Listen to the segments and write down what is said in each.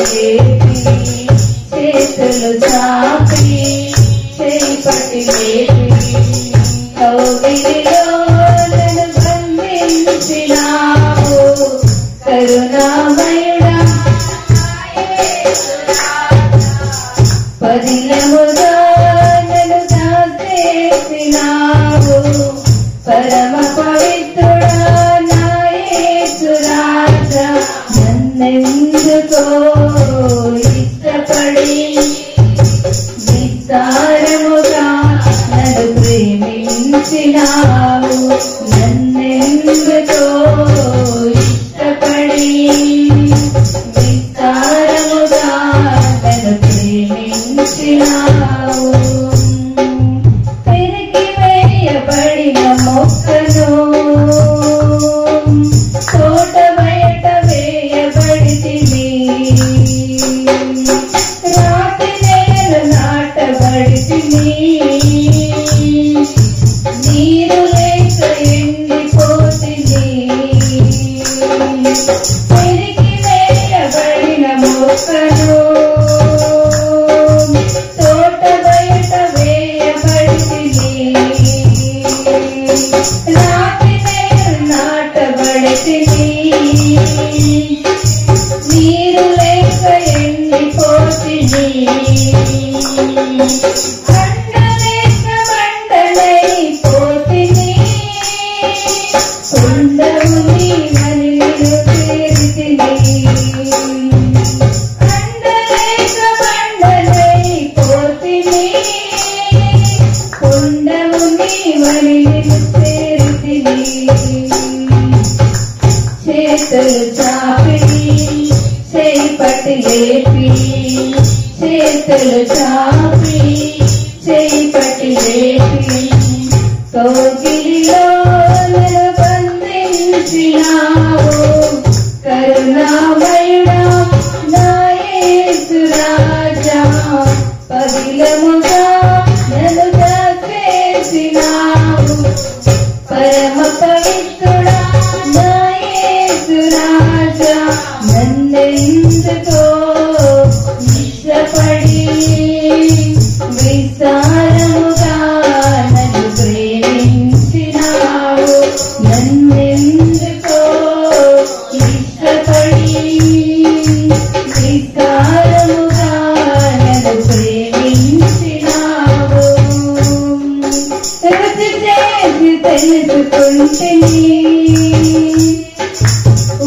లేపి చేతులు చాపి చేపట్టి లేపి కౌగిలిలో నన్ను బంధించినావు కరుణామయుడా పదిలముగా నన్ను దాచేసినావు పరమ పవిత్రుడా నా యేసు రాజా నన్నెందుకో ఇష్టపడి విస్తారముగా నన్ను ప్రేమించినావు నన్నెందుకో ఇష్టపడి విస్తారముగా నన్ను ప్రేమించినావు పెరికి వేయబడిన మొక్కను తోట బయట వేయబడితివి రాతి నేల నాటబడితివి నీరు లేక ఎండిపోతివి పెరికి వేయబడిన మొక్కను తోట బయట వేయబడితివి రాతి నేల నాటబడితివి నీరు లేక ఎండిపోతివి అండలేక మండలైపోతివి కొండవు నీవని చేరితివి అండలేక మండలైపోతివి కొండవు నీవని చేరితివి చేతులు చాపి చేపట్టి లేపి చేతులు చాపి చేపట్టి లేపి కౌగిలిలో నన్ను బంధించినావు కరుణామయుడా నా యేసు రాజా పదిలముగా నన్ను దాచేసినావు పరమ పవిత్రుడా నా యేసు రాజా నన్నెందుకో ఇష్టపడి విస్తారముగా నన్ను ప్రేమించినావు నన్నెందుకో ఇష్టపడి విస్తారముగా నన్ను ప్రేమించినావు రుచి చేసి తెలుసుకుంటిని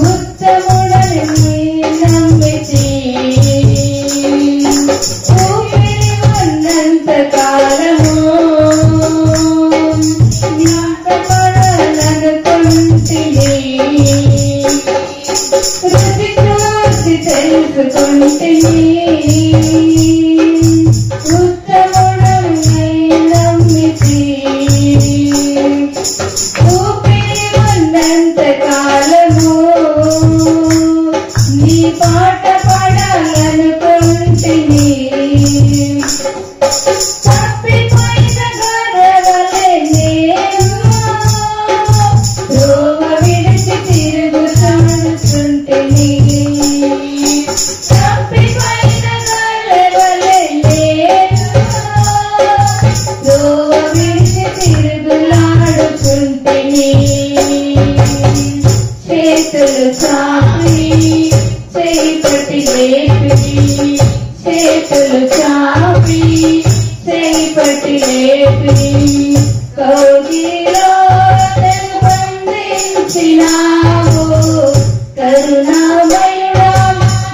ఉత్తముడని నమ్మితి ఊపిరి ఉన్నంత కాలము జ్ఞాపకాలనుకుంటిని రుచి చూసి తెలుసుకుంటిని ఉత్తముడని నమ్మితి ఊపిరి ఉన్నంత కాలము నీ పాట పాడాలనుకుంటిని తప్పిపోయిన గొర్రెవలె నేను త్రోవ విడిచి తిరుగుతుంటిని తప్పిపోయిన గొర్రెవలె నేను త్రోవ విడిచి తిరుగులాడుతుంటిని చేతులు చాపి చేపట్టి లేపి చేతులు చాపి చేపట్టి లేపి కౌగిలిలో నన్ను బంధించినావు కరుణామయుడా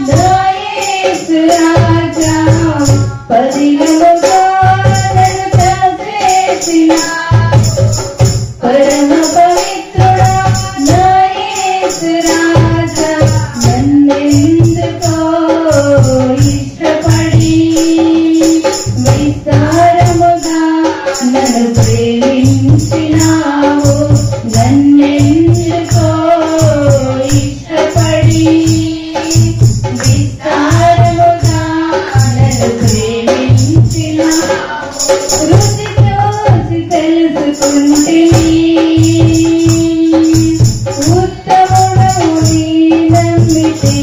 నా యేసు రాజా పదిలముగా నన్ను దాచేసినావు పరమ పవిత్రుడా నా యేసు రాజా నన్నెందుకో ఇష్టపడి విస్తారముగా నన్ను ప్రేమించినావు నన్నెందుకో ఇష్టపడి విస్తారముగా నన్ను ప్రేమించినావు రుచి చూసి తెలుసుకుంటిని ఉత్తముడవు నీ నమ్మితి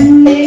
నన్నే